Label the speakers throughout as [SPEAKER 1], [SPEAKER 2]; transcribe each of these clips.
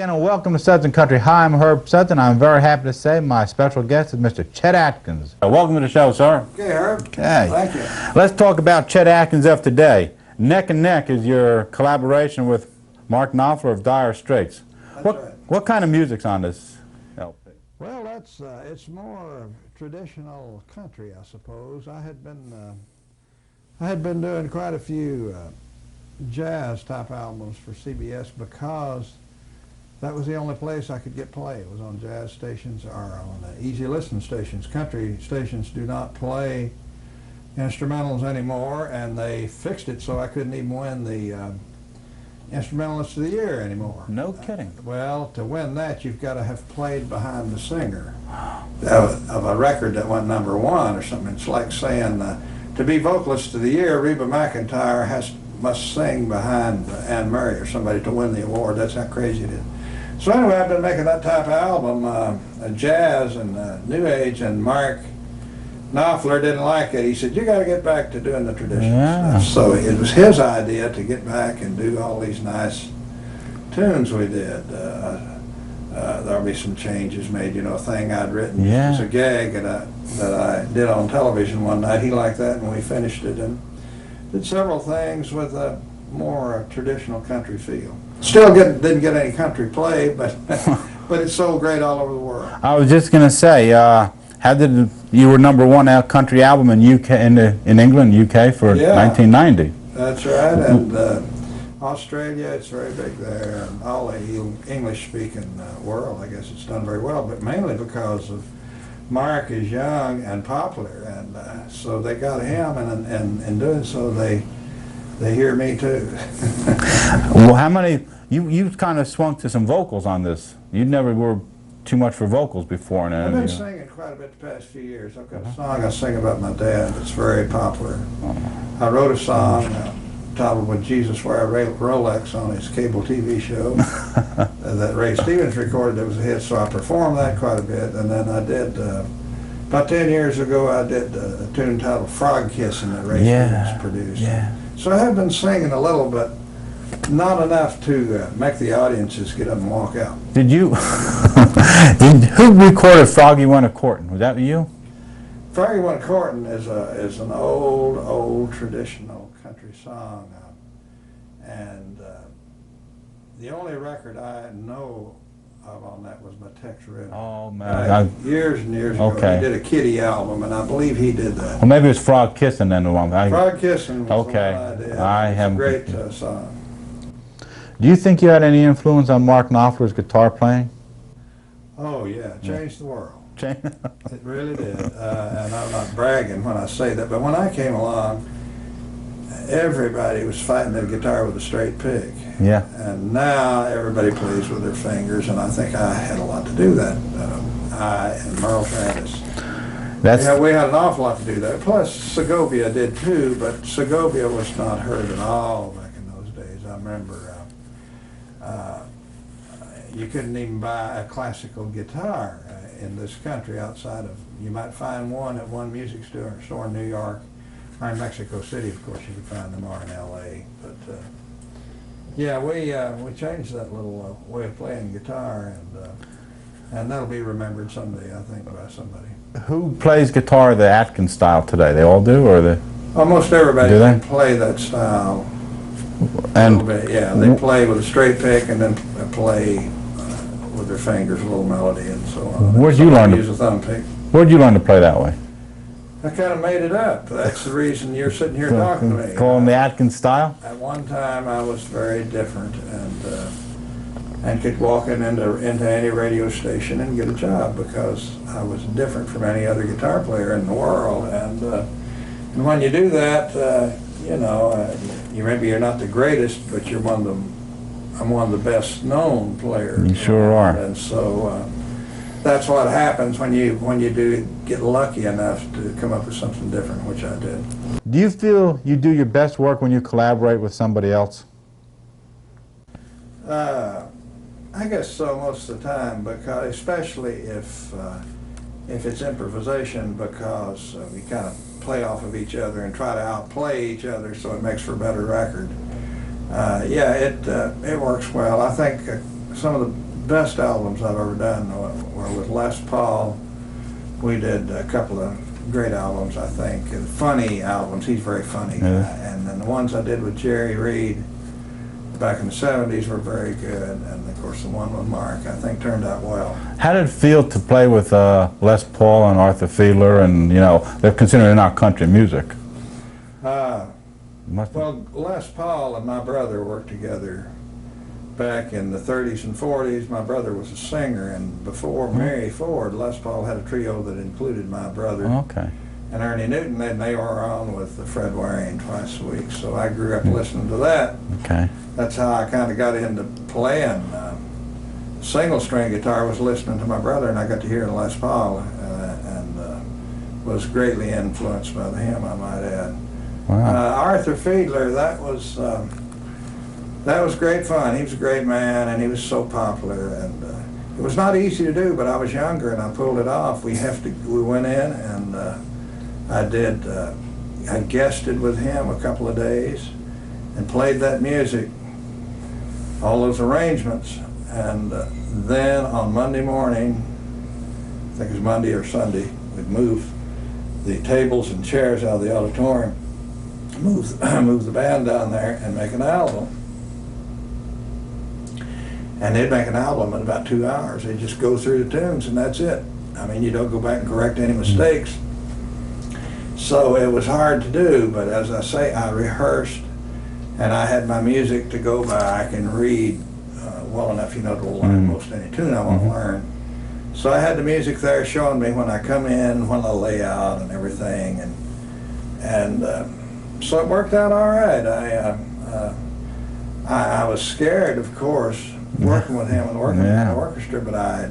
[SPEAKER 1] again and welcome to Southern Country. Hi, I'm Herb Sutton. I'm very happy to say my special guest is Mr. Chet Atkins. Welcome to the show, sir.
[SPEAKER 2] Okay, Herb.
[SPEAKER 1] Okay.
[SPEAKER 2] Thank you.
[SPEAKER 1] Let's talk about Chet Atkins of today. Neck and Neck is your collaboration with Mark Knopfler of Dire Straits.
[SPEAKER 2] That's right.
[SPEAKER 1] What kind of music's on this LP?
[SPEAKER 2] Well, it's more traditional country, I suppose. I had been doing quite a few jazz type albums for CBS because that was the only place I could get play. It was on jazz stations or on easy listen stations. Country stations do not play instrumentals anymore, and they fixed it so I couldn't even win the Instrumentalist of the Year anymore.
[SPEAKER 1] No kidding.
[SPEAKER 2] Well, to win that, you've got to have played behind the singer of a record that went #1 or something. It's like saying to be Vocalist of the Year, Reba McEntire must sing behind Anne Murray or somebody to win the award. That's how crazy it is. So anyway, I've been making that type of album, jazz and new age, and Mark Knopfler didn't like it. He said, "You got to get back to doing the traditional stuff." So it was his idea to get back and do all these nice tunes we did. There'll be some changes made, a thing I'd written as a gag that I did on television one night. He liked that, and we finished it and did several things with a more traditional country feel. Still didn't get any country play, but but it sold great all over the world.
[SPEAKER 1] I was just going to say, you were #1 country album in England, UK for 1990.
[SPEAKER 2] That's right, and Australia, it's very big there, and all the English-speaking world, I guess it's done very well, but mainly because of Mark is young and popular, and so they got him, and in doing so, they hear me too.
[SPEAKER 1] Well, how many? You kind of swung to some vocals on this. You never were too much for vocals before.
[SPEAKER 2] I've been singing quite a bit the past few years. I've got a song I sing about my dad that's very popular. I wrote a song titled "When Jesus Wore a Rolex" on his cable TV show that Ray Stevens recorded. It was a hit, so I performed that quite a bit. And then I did, about 10 years ago, I did a tune titled "Frog Kissing" that Ray Stevens produced. Yeah. So I have been singing a little, but not enough to make the audiences get up and walk out.
[SPEAKER 1] Did you? Who recorded "Froggy Went A-Courtin'"? Was that you?
[SPEAKER 2] "Froggy Went A-Courtin' is an old traditional country song, and the only record I know of on that was by Tex Ritter.
[SPEAKER 1] Oh man!
[SPEAKER 2] Years and years ago, he did a Kitty album, and I believe he did that.
[SPEAKER 1] Well, maybe it was "Frog Kissing" then. The one.
[SPEAKER 2] "Frog Kissing" was the one I did. It's a great song.
[SPEAKER 1] Do you think you had any influence on Mark Knopfler's guitar playing?
[SPEAKER 2] Oh yeah, it changed the world. It really did, and I'm not bragging when I say that, but when I came along, everybody was fighting their guitar with a straight pick.
[SPEAKER 1] Yeah.
[SPEAKER 2] And now everybody plays with their fingers, and I think I had a lot to do that. I and Merle Travis. We had an awful lot to do that. Plus Segovia did too, but Segovia was not heard at all back in those days. I remember you couldn't even buy a classical guitar in this country outside of, you might find one at one music store in New York, or in Mexico City, of course you could find them, or in LA. But yeah, we changed that little way of playing guitar, and that'll be remembered someday, I think, by somebody.
[SPEAKER 1] Who plays guitar the Atkins style today? They all do, or they?
[SPEAKER 2] Almost everybody can play that style. And yeah, they play with a straight pick and then play with their fingers, a little melody and so on.
[SPEAKER 1] Where'd you learn to
[SPEAKER 2] use a thumb pick?
[SPEAKER 1] Where'd you learn to play that way?
[SPEAKER 2] I kind of made it up. That's the reason you're sitting here talking to me.
[SPEAKER 1] Calling the Atkins style?
[SPEAKER 2] At one time, I was very different and could walk into any radio station and get a job because I was different from any other guitar player in the world. And when you do that, maybe you're not the greatest, but you're I'm one of the best known players.
[SPEAKER 1] You sure are.
[SPEAKER 2] And so that's what happens when you do get lucky enough to come up with something different, which I did.
[SPEAKER 1] Do you feel you do your best work when you collaborate with somebody else?
[SPEAKER 2] I guess so most of the time, because especially if it's improvisation, because we kind of play off of each other and try to outplay each other, so it makes for a better record. Yeah, it works well. I think some of the best albums I've ever done were with Les Paul. We did a couple of great albums, I think, and funny albums. He's a very funny guy. And then the ones I did with Jerry Reed back in the 70s were very good. And of course the one with Mark, I think, turned out well.
[SPEAKER 1] How did it feel to play with Les Paul and Arthur Fiedler, and they're considered not country music?
[SPEAKER 2] Well, Les Paul and my brother worked together back in the 30s and 40s. My brother was a singer, and before Mary Ford, Les Paul had a trio that included my brother and Ernie Newton, and they were on with Fred Waring twice a week. So I grew up listening to that. That's how I kind of got into playing. Single string guitar was listening to my brother, and I got to hear Les Paul, and was greatly influenced by him, I might add. Arthur Fiedler, that was great fun. He was a great man, and he was so popular, and it was not easy to do, but I was younger and I pulled it off. We went in, and I guested with him a couple of days and played that music, all those arrangements, and then on Monday morning, I think it was Monday or Sunday, we'd move the tables and chairs out of the auditorium, move the band down there and make an album. And they'd make an album in about 2 hours. They'd just go through the tunes, and that's it. I mean, you don't go back and correct any mistakes. So it was hard to do, but as I say, I rehearsed, and I had my music to go by. I can read well enough, to learn most any tune I want to learn. So I had the music there showing me when I come in, when I lay out and everything, and so it worked out all right. I was scared, of course, working with him and working with the orchestra, but I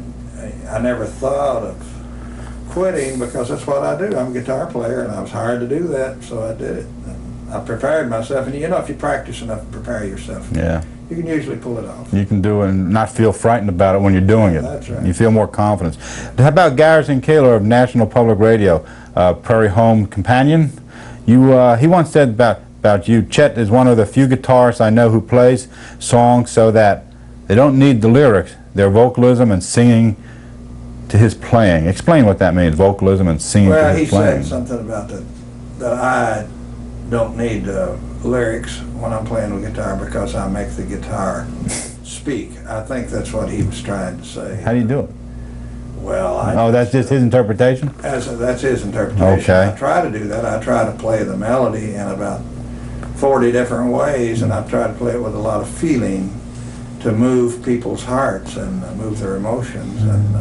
[SPEAKER 2] never thought of quitting, because that's what I do. I'm a guitar player, and I was hired to do that, so I did it. And I prepared myself, and if you practice enough and prepare yourself, you can usually pull it off. You can do it and not feel frightened about it when you're doing it. That's right. You feel more confidence. How about Garrison Keillor of National Public Radio, Prairie Home Companion? He once said about you, Chet is one of the few guitarists I know who plays songs so that they don't need the lyrics, their vocalism and singing to his playing. Explain what that means, vocalism and singing to his playing. Well, he said something about that I don't need lyrics when I'm playing the guitar, because I make the guitar speak. I think that's what he was trying to say. How do you do it? Well, that's just his interpretation? That's his interpretation. Okay. I try to do that. I try to play the melody in about 40 different ways, and I try to play it with a lot of feeling to move people's hearts and move their emotions, and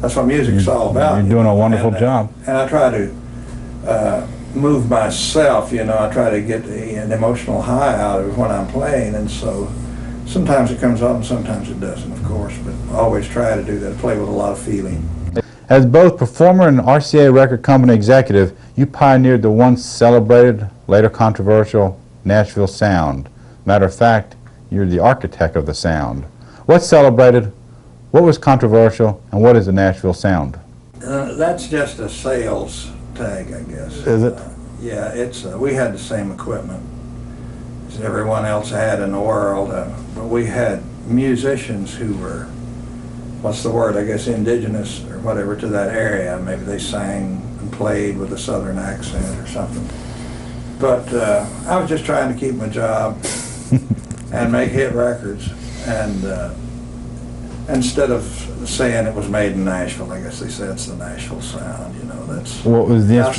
[SPEAKER 2] that's what music's all about. You're doing a wonderful job. And I try to move myself, I try to get an emotional high out of it when I'm playing, and so sometimes it comes up and sometimes it doesn't, of course, but I always try to do that, play with a lot of feeling. As both performer and RCA record company executive, you pioneered the once celebrated, later controversial Nashville Sound. Matter of fact, you're the architect of the sound. What's celebrated, what was controversial, and what is the Nashville Sound? That's just a sales tag, I guess. Is it? Yeah, it's we had the same equipment as everyone else had in the world, but we had musicians who were, what's the word, I guess, indigenous or whatever to that area. Maybe they sang and played with a southern accent or something. But I was just trying to keep my job and make hit records, and instead of saying it was made in Nashville, I guess they said it's the Nashville Sound. That's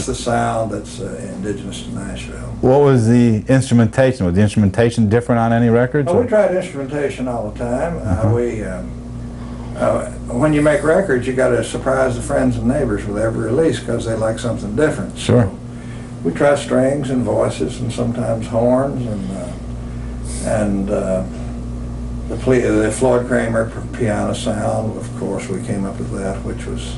[SPEAKER 2] the sound that's indigenous to Nashville. What was the instrumentation? Was the instrumentation different on any records? Oh, we tried instrumentation all the time. When you make records, you got to surprise the friends and neighbors with every release, because they like something different. Sure. So we try strings and voices and sometimes horns, and the Floyd Kramer piano sound, of course, we came up with that, which was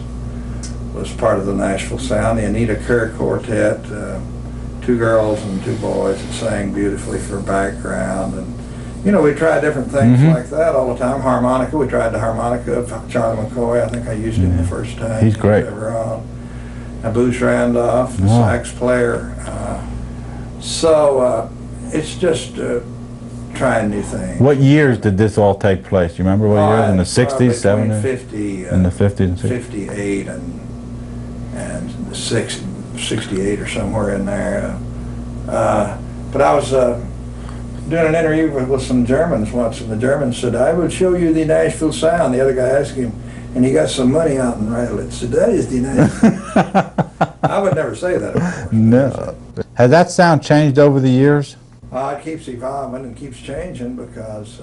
[SPEAKER 2] part of the Nashville Sound. The Anita Kerr Quartet, 2 girls and 2 boys that sang beautifully for background, and we tried different things like that all the time. Harmonica, we tried the harmonica of Charlie McCoy. I think I used him the first time. He's great. Ever on. And Boots Randolph, the sax player. So it's just trying new things.
[SPEAKER 1] What years did this all take place? You remember what years? In the 60s, 70s?
[SPEAKER 2] 50,
[SPEAKER 1] in the 50s and 60s?
[SPEAKER 2] 58 and 68 or somewhere in there. But I was doing an interview with some Germans once, and the German said, "I will show you the Nashville Sound." The other guy asked him, and he got some money out and rattled it. Said, "That is the Nashville." I would never say that, of course.
[SPEAKER 1] No. Has that sound changed over the years?
[SPEAKER 2] It keeps evolving and keeps changing because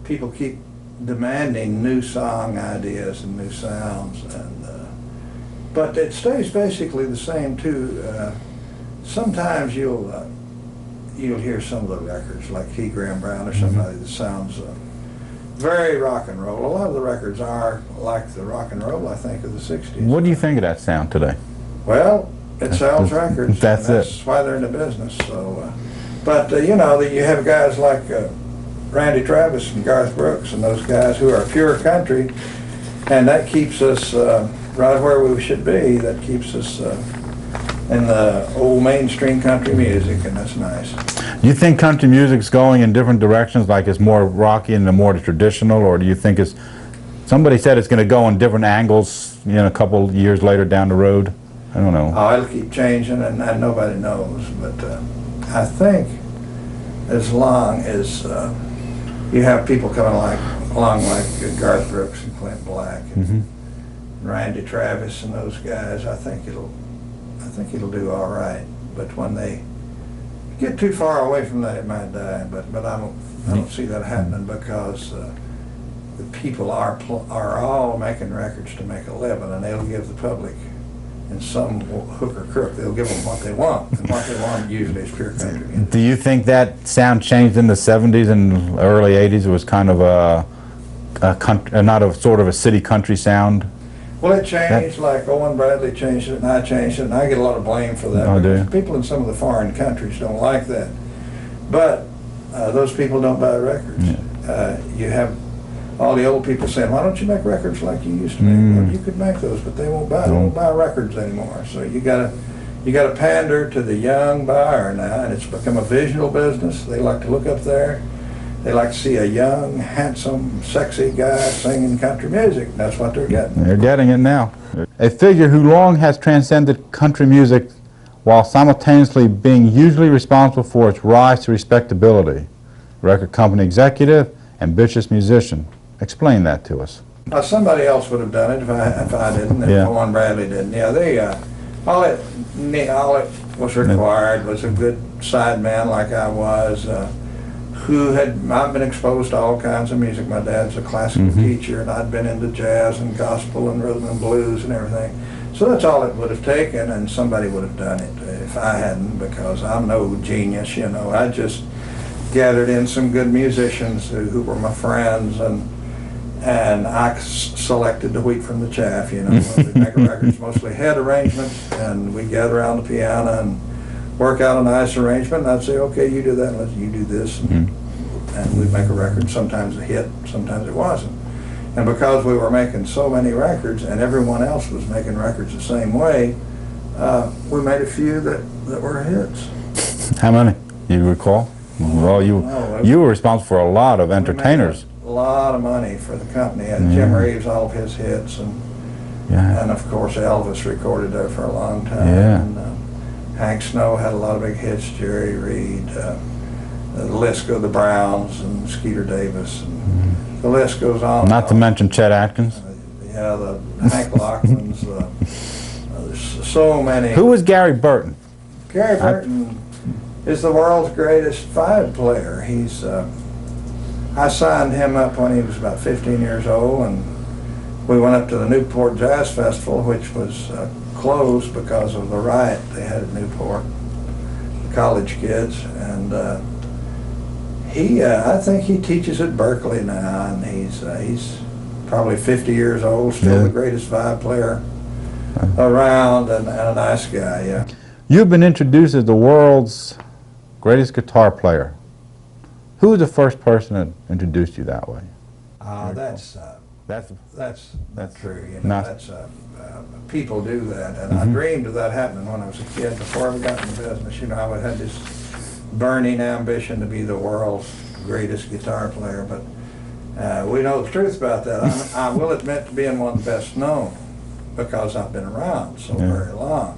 [SPEAKER 2] people keep demanding new song ideas and new sounds, and but it stays basically the same too. Sometimes you'll hear some of the records like Key Graham Brown or somebody that sounds very rock and roll. A lot of the records are like the rock and roll, I think, of the 60s.
[SPEAKER 1] What do you think of that sound today?
[SPEAKER 2] Well, it sells records.
[SPEAKER 1] That's
[SPEAKER 2] why they're in the business. So, but you know, that you have guys like Randy Travis and Garth Brooks and those guys who are pure country, and that keeps us right where we should be. That keeps us in the old mainstream country music, and that's nice.
[SPEAKER 1] Do you think country music's going in different directions, like it's more rocky and more traditional, or do you think it's, somebody said it's going to go in different angles, you know, a couple years later down the road? I don't know.
[SPEAKER 2] Oh, it'll keep changing, and nobody knows. But I think as long as you have people coming along like Garth Brooks and Clint Black and Randy Travis and those guys, I think it'll do all right. But when they get too far away from that, it might die. But I don't see that happening because the people are all making records to make a living, and they'll give the public, in some hook or crook, they'll give them what they want, and what they want usually is pure country music.
[SPEAKER 1] Do you think that sound changed in the 70s and early 80s? It was kind of not a sort of a city country sound?
[SPEAKER 2] Well, it changed, like Owen Bradley changed it, and I changed it, and I get a lot of blame for that.
[SPEAKER 1] Oh, do you?
[SPEAKER 2] People in some of the foreign countries don't like that. But those people don't buy records.
[SPEAKER 1] Yeah.
[SPEAKER 2] You have all the old people saying, "Why don't you make records like you used to make?" Well, you could make those, but they won't buy records anymore. So you gotta pander to the young buyer now, and it's become a visual business. They like to look up there. They like to see a young, handsome, sexy guy singing country music. That's what they're getting.
[SPEAKER 1] They're getting it now. A figure who long has transcended country music while simultaneously being hugely responsible for its rise to respectability. Record company executive, ambitious musician. Explain that to us.
[SPEAKER 2] Somebody else would have done it if I didn't, if Owen Bradley didn't. Yeah, all it was required was a good sideman like I was, I've been exposed to all kinds of music. My dad's a classical teacher, and I'd been into jazz and gospel and rhythm and blues and everything. So that's all it would have taken, and somebody would have done it if I hadn't, because I'm no genius, you know. I just gathered in some good musicians who were my friends, and I selected the wheat from the chaff, you know. We make records mostly head arrangements, and we gather around the piano and work out a nice arrangement, and I'd say, "Okay, you do that, you do this," and we'd make a record. Sometimes a hit, sometimes it wasn't. And because we were making so many records, and everyone else was making records the same way, we made a few that were hits.
[SPEAKER 1] How many? You recall? Well, you were responsible for a lot of entertainers.
[SPEAKER 2] A lot of money for the company. And Jim Reeves, all of his hits, and of course Elvis recorded there for a long time.
[SPEAKER 1] Yeah.
[SPEAKER 2] And, Hank Snow had a lot of big hits. Jerry Reed, the list goes, the Browns and Skeeter Davis, and the list goes on.
[SPEAKER 1] Not to mention Chet Atkins.
[SPEAKER 2] Yeah, the Hank Locklins. There's so many.
[SPEAKER 1] Who was Gary Burton?
[SPEAKER 2] Gary Burton is the world's greatest five player. I signed him up when he was about 15 years old, and we went up to the Newport Jazz Festival, which was closed because of the riot they had at Newport, the college kids, and I think he teaches at Berkeley now, and he's probably 50 years old, still the greatest vibe player around, and a nice guy. Yeah.
[SPEAKER 1] You've been introduced as the world's greatest guitar player. Who was the first person that introduced you that way?
[SPEAKER 2] That's not true. You know,
[SPEAKER 1] Not,
[SPEAKER 2] people do that, and I dreamed of that happening when I was a kid. Before I ever got in the business, you know, I had this burning ambition to be the world's greatest guitar player, but we know the truth about that. I will admit to being one of the best known because I've been around so very long.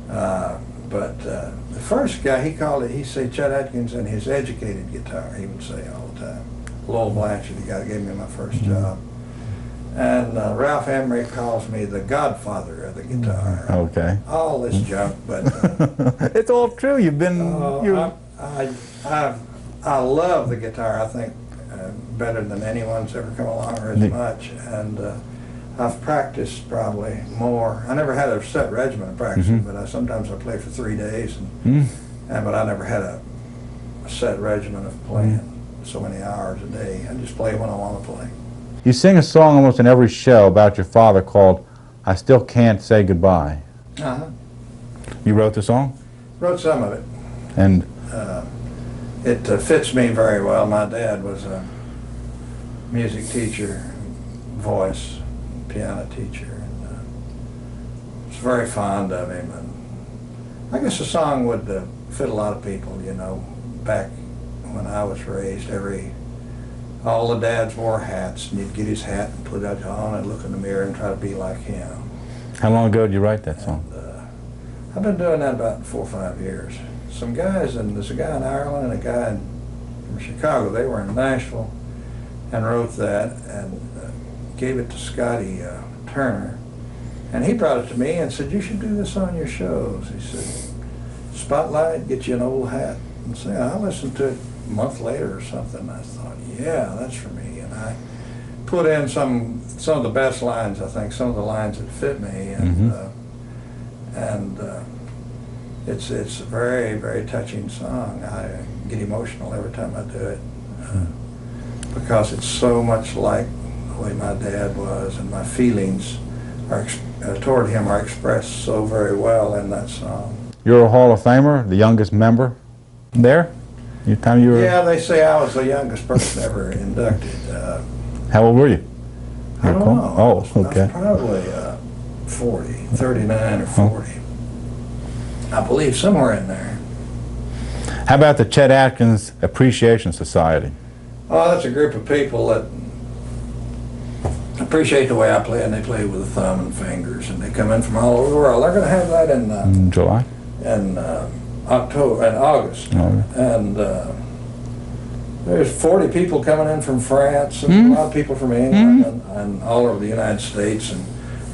[SPEAKER 2] But the first guy, he said Chet Atkins and his educated guitar, he would say all the time. Lowell Blanchard, the guy that gave me my first job. And Ralph Emery calls me the Godfather of the guitar.
[SPEAKER 1] Okay.
[SPEAKER 2] All this junk, but
[SPEAKER 1] it's all true. You've been.
[SPEAKER 2] I love the guitar. I think better than anyone's ever come along, or as much. And I've practiced probably more. I never had a set regimen of practicing, but sometimes I play for 3 days, but I never had a set regimen of playing so many hours a day. I just play when I want to play.
[SPEAKER 1] You sing a song almost in every show about your father called "I Still Can't Say Goodbye." You wrote the song?
[SPEAKER 2] Wrote some of it.
[SPEAKER 1] And
[SPEAKER 2] it fits me very well. My dad was a music teacher, voice, piano teacher, and was very fond of him. And I guess the song would fit a lot of people, you know. Back when I was raised, all the dads wore hats, and you'd get his hat and put it on and look in the mirror and try to be like him.
[SPEAKER 1] How long ago did you write that song?
[SPEAKER 2] I've been doing that about 4 or 5 years. Some guys, and there's a guy in Ireland and a guy from Chicago, they were in Nashville and wrote that and gave it to Scotty Turner. And he brought it to me and said, "You should do this on your shows." He said, "Spotlight, get you an old hat." And so I listened to it a month later or something. I thought, yeah, that's for me. And I put in some of the best lines, I think, some of the lines that fit me. And it's a very, very touching song. I get emotional every time I do it because it's so much like the way my dad was, and my feelings toward him are expressed so very well in that song.
[SPEAKER 1] You're a Hall of Famer, the youngest member there?
[SPEAKER 2] Yeah, they say I was the youngest person ever inducted.
[SPEAKER 1] How old were you?
[SPEAKER 2] I don't know.
[SPEAKER 1] Oh, okay.
[SPEAKER 2] I was probably 40, 39 or 40. I believe somewhere in there.
[SPEAKER 1] How about the Chet Atkins Appreciation Society?
[SPEAKER 2] Oh, that's a group of people that appreciate the way I play, and they play with a thumb and fingers, and they come in from all over the world. They're going to have that in
[SPEAKER 1] July?
[SPEAKER 2] In October and August. And there's 40 people coming in from France, and a lot of people from England, and all over the United States, and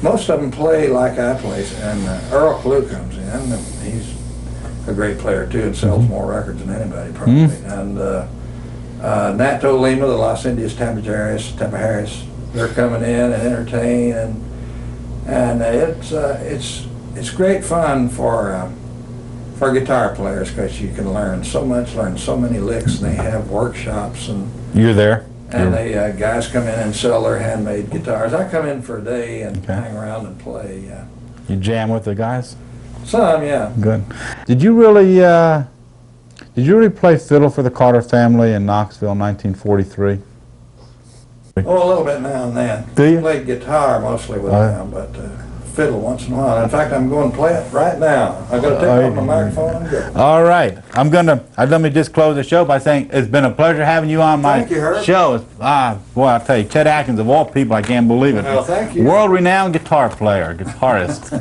[SPEAKER 2] most of them play like I play. And Earl Clue comes in, and he's a great player too, and sells more records than anybody probably. And Nato Lima, the Los Indios Tabajaris, they're coming in and entertain, and it's great fun for guitar players, because you can learn so much, learn so many licks, and they have workshops. And
[SPEAKER 1] you're there?
[SPEAKER 2] And they guys come in and sell their handmade guitars. I come in for a day and hang around and play.
[SPEAKER 1] You jam with the guys?
[SPEAKER 2] Some, yeah.
[SPEAKER 1] Good. Did you really play fiddle for the Carter family in Knoxville in 1943?
[SPEAKER 2] Oh, a little bit now and then.
[SPEAKER 1] Do you?
[SPEAKER 2] I played guitar mostly with them, but fiddle once in a while. In fact, I'm going to play it right now. I've got to take off my microphone and go.
[SPEAKER 1] All right. Let me just close the show by saying it's been a pleasure having you on my show. Boy, I'll tell you, Chet Atkins, of all people, I can't believe it.
[SPEAKER 2] Well, thank you.
[SPEAKER 1] World-renowned guitar player, guitarist.